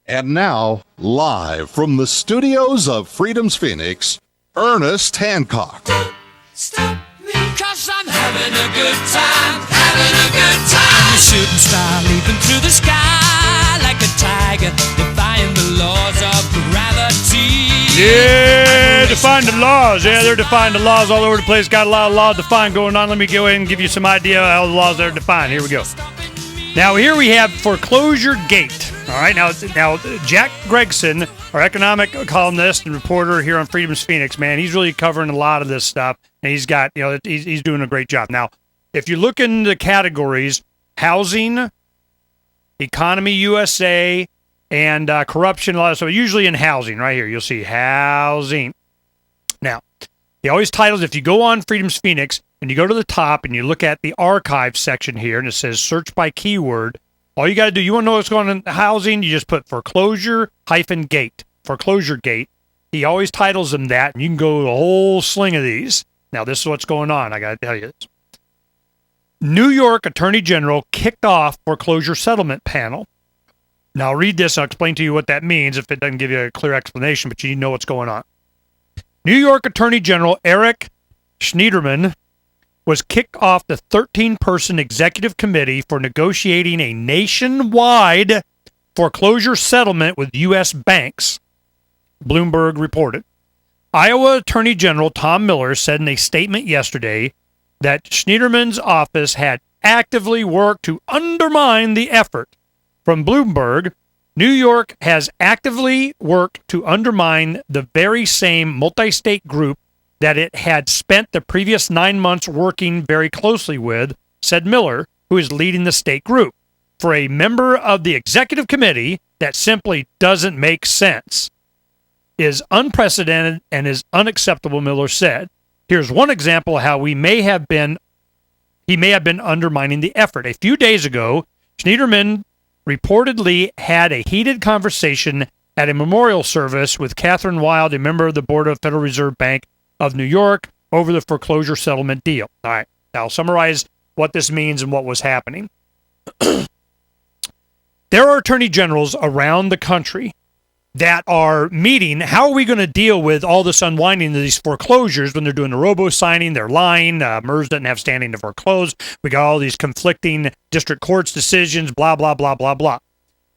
And now, live from the studios of Freedom's Phoenix, Ernest Hancock. Stop me, 'cause I'm having a good time, having a good time. A shooting star leaping through the sky like a tiger, defying the laws of gravity. Yeah, define the laws. Yeah, they're defining the laws all over the place. Got a lot of laws defined going on. Let me go ahead and give you some idea of how the laws are defined. Here we go. Now, here we have foreclosure gate. All right, now Jack Gregson, our economic columnist and reporter here on Freedom's Phoenix, man, he's really covering a lot of this stuff, and he's doing a great job. Now, if you look in the categories, housing, economy USA, and corruption, a lot of stuff, usually in housing, right here, you'll see housing. Now, he always titles, if you go on Freedom's Phoenix, and you go to the top and you look at the archive section here, and it says search by keyword. All you got to do, you want to know what's going on in housing, you just put foreclosure-gate, foreclosure gate. He always titles them that, and you can go a whole sling of these. Now, this is what's going on. I got to tell you this. New York Attorney General kicked off foreclosure settlement panel. Now, I'll read this. I'll explain to you what that means if it doesn't give you a clear explanation, but you know what's going on. New York Attorney General Eric Schneiderman was kicked off the 13-person executive committee for negotiating a nationwide foreclosure settlement with U.S. banks, Bloomberg reported. Iowa Attorney General Tom Miller said in a statement yesterday that Schneiderman's office had actively worked to undermine the effort. From Bloomberg, New York has actively worked to undermine the very same multi-state group that it had spent the previous 9 months working very closely with, said Miller, who is leading the state group. For a member of the executive committee, that simply doesn't make sense. Is unprecedented and is unacceptable, Miller said. Here's one example of how he may have been undermining the effort. A few days ago, Schneiderman reportedly had a heated conversation at a memorial service with Catherine Wild, a member of the board of Federal Reserve Bank of New York, over the foreclosure settlement deal. All right, now I'll summarize what this means and what was happening. There are attorney generals around the country that are meeting. How are we going to deal with all this unwinding of these foreclosures when they're doing the robo-signing? They're lying. MERS doesn't have standing to foreclose. We got all these conflicting district courts decisions, blah, blah, blah, blah, blah.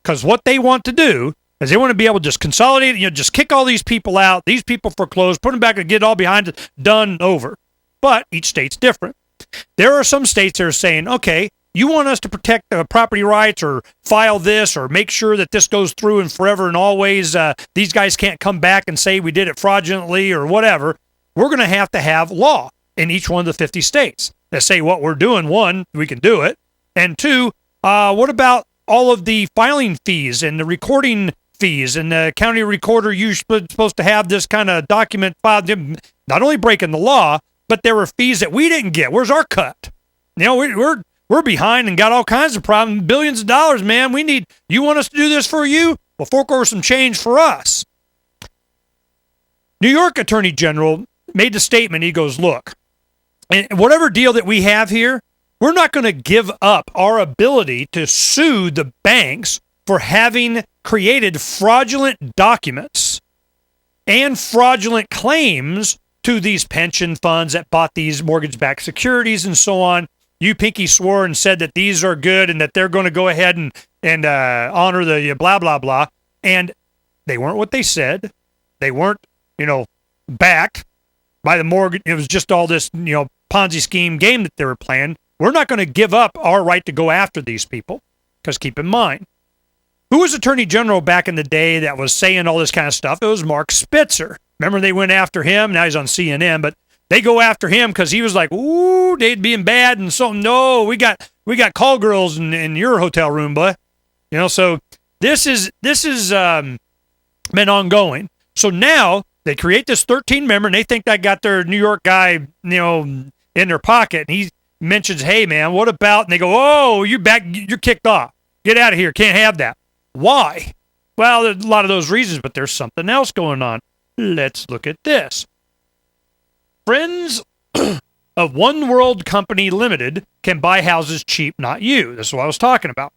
Because what they want to do is they want to be able to just consolidate, just kick all these people out, these people foreclose, put them back and get it all behind it, done, over. But each state's different. There are some states that are saying, okay, you want us to protect property rights or file this or make sure that this goes through and forever and always, these guys can't come back and say we did it fraudulently or whatever. We're going to have law in each one of the 50 states that say what we're doing. One, we can do it. And two, what about all of the filing fees and the recording fees, and the county recorder you're supposed to have this kind of document filed, not only breaking the law, but there were fees that we didn't get. Where's our cut? We're behind and got all kinds of problems, billions of dollars, man. You want us to do this for you? Well, fork over some change for us. New York Attorney General made the statement. He goes, look, and whatever deal that we have here, we're not going to give up our ability to sue the banks for having created fraudulent documents and fraudulent claims to these pension funds that bought these mortgage-backed securities and so on. You pinky swore and said that these are good and that they're going to go ahead and honor the blah, blah, blah. And they weren't what they said. They weren't, backed by the mortgage. It was just all this, Ponzi scheme game that they were playing. We're not going to give up our right to go after these people, because keep in mind, who was Attorney General back in the day that was saying all this kind of stuff? It was Mark Spitzer. Remember, they went after him. Now he's on CNN, but they go after him because he was like, ooh, they'd being bad and so. No, we got call girls in your hotel room, boy. So this is been ongoing. So now they create this 13-member, and they think they got their New York guy, in their pocket, and he mentions, hey, man, what about? And they go, oh, you're kicked off. Get out of here. Can't have that. Why? Well, there's a lot of those reasons, but there's something else going on. Let's look at this. Friends of One World Company Limited can buy houses cheap, not you. This is what I was talking about.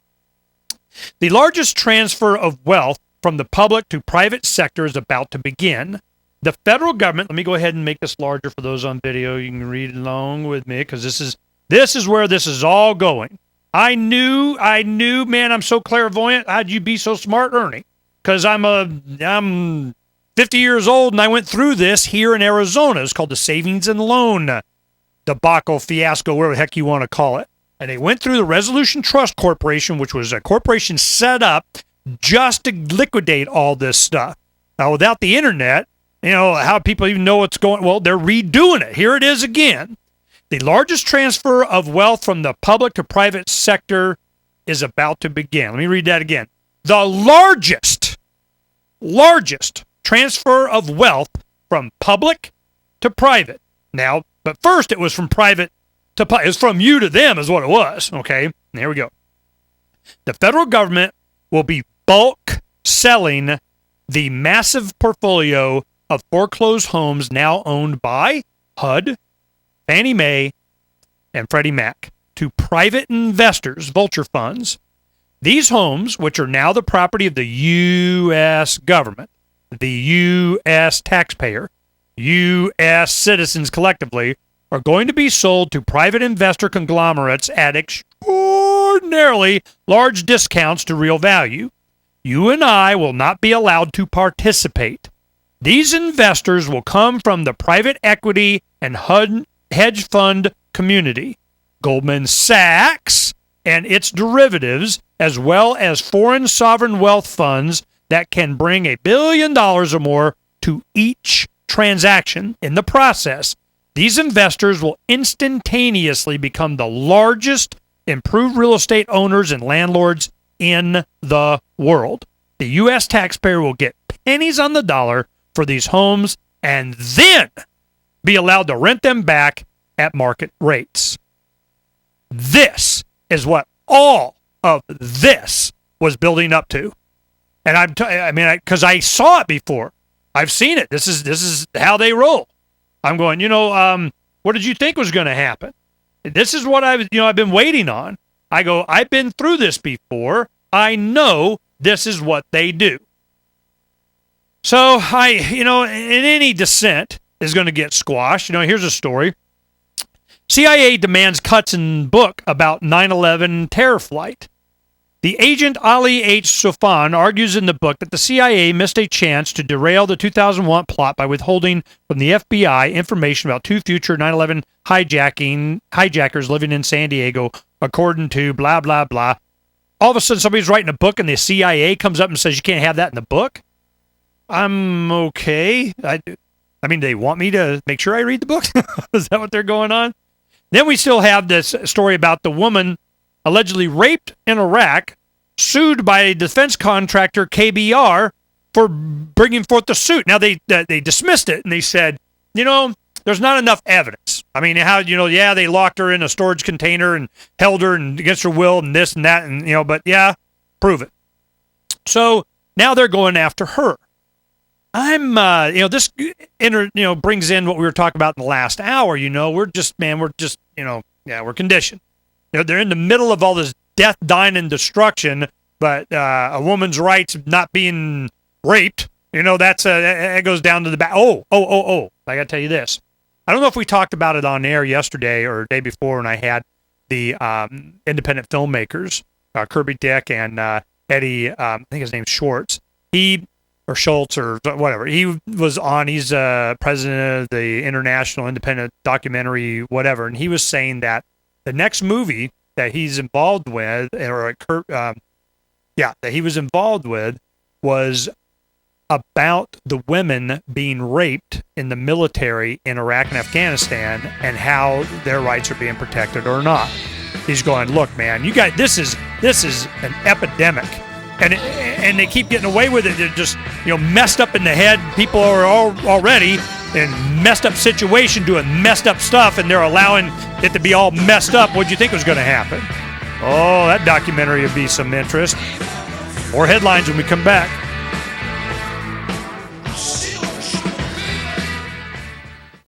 The largest transfer of wealth from the public to private sector is about to begin. The federal government, let me go ahead and make this larger for those on video. You can read along with me because this is where this is all going. I knew, man, I'm so clairvoyant. How'd you be so smart, Ernie? Because I'm 50 years old and I went through this here in Arizona. It's called the Savings and Loan debacle, fiasco, whatever the heck you want to call it. And they went through the Resolution Trust Corporation, which was a corporation set up just to liquidate all this stuff. Now, without the internet, how people even know what's going on? Well, they're redoing it. Here it is again. The largest transfer of wealth from the public to private sector is about to begin. Let me read that again. The largest transfer of wealth from public to private. Now, but first it was from private to public. It was from you to them is what it was. Okay, there we go. The federal government will be bulk selling the massive portfolio of foreclosed homes now owned by HUD, Fannie Mae, and Freddie Mac to private investors, vulture funds. These homes, which are now the property of the U.S. government, the U.S. taxpayer, U.S. citizens collectively, are going to be sold to private investor conglomerates at extraordinarily large discounts to real value. You and I will not be allowed to participate. These investors will come from the private equity and HUD hedge fund community, Goldman Sachs and its derivatives, as well as foreign sovereign wealth funds that can bring $1 billion or more to each transaction. In the process, these investors will instantaneously become the largest improved real estate owners and landlords in the world. The U.S. taxpayer will get pennies on the dollar for these homes and then be allowed to rent them back at market rates. This is what all of this was building up to. And because I saw it before. I've seen it. This is how they roll. I'm going, what did you think was going to happen? This is what I've been waiting on. I go, I've been through this before. I know this is what they do. So in any dissent is going to get squashed. Here's a story. CIA demands cuts in book about 9/11 terror flight. The agent Ali H. Soufan argues in the book that the CIA missed a chance to derail the 2001 plot by withholding from the FBI information about two future 9/11 hijackers living in San Diego, according to blah, blah, blah. All of a sudden, somebody's writing a book and the CIA comes up and says, you can't have that in the book? I'm okay. They want me to make sure I read the book? Is that what they're going on? Then we still have this story about the woman allegedly raped in Iraq, sued by defense contractor KBR for bringing forth the suit. Now, they dismissed it, and they said, there's not enough evidence. They locked her in a storage container and held her and against her will and this and that, and, but yeah, prove it. So now they're going after her. This brings in what we were talking about in the last hour. We're conditioned. They're in the middle of all this death, dying, and destruction, but a woman's rights not being raped, that goes down to the back. I got to tell you this. I don't know if we talked about it on air yesterday or the day before when I had the independent filmmakers, Kirby Dick and Eddie, I think his name's Schwartz. Or Schultz or whatever. He was on, he's president of the International Independent Documentary, whatever, and he was saying that the next movie that he's involved with, that he was involved with, was about the women being raped in the military in Iraq and Afghanistan and how their rights are being protected or not. He's going, look, man, you guys, this is an epidemic. And they keep getting away with it. They're just, messed up in the head. People are already in messed up situation doing messed up stuff, and they're allowing it to be all messed up. What do you think was going to happen? Oh, that documentary would be some interest. More headlines when we come back.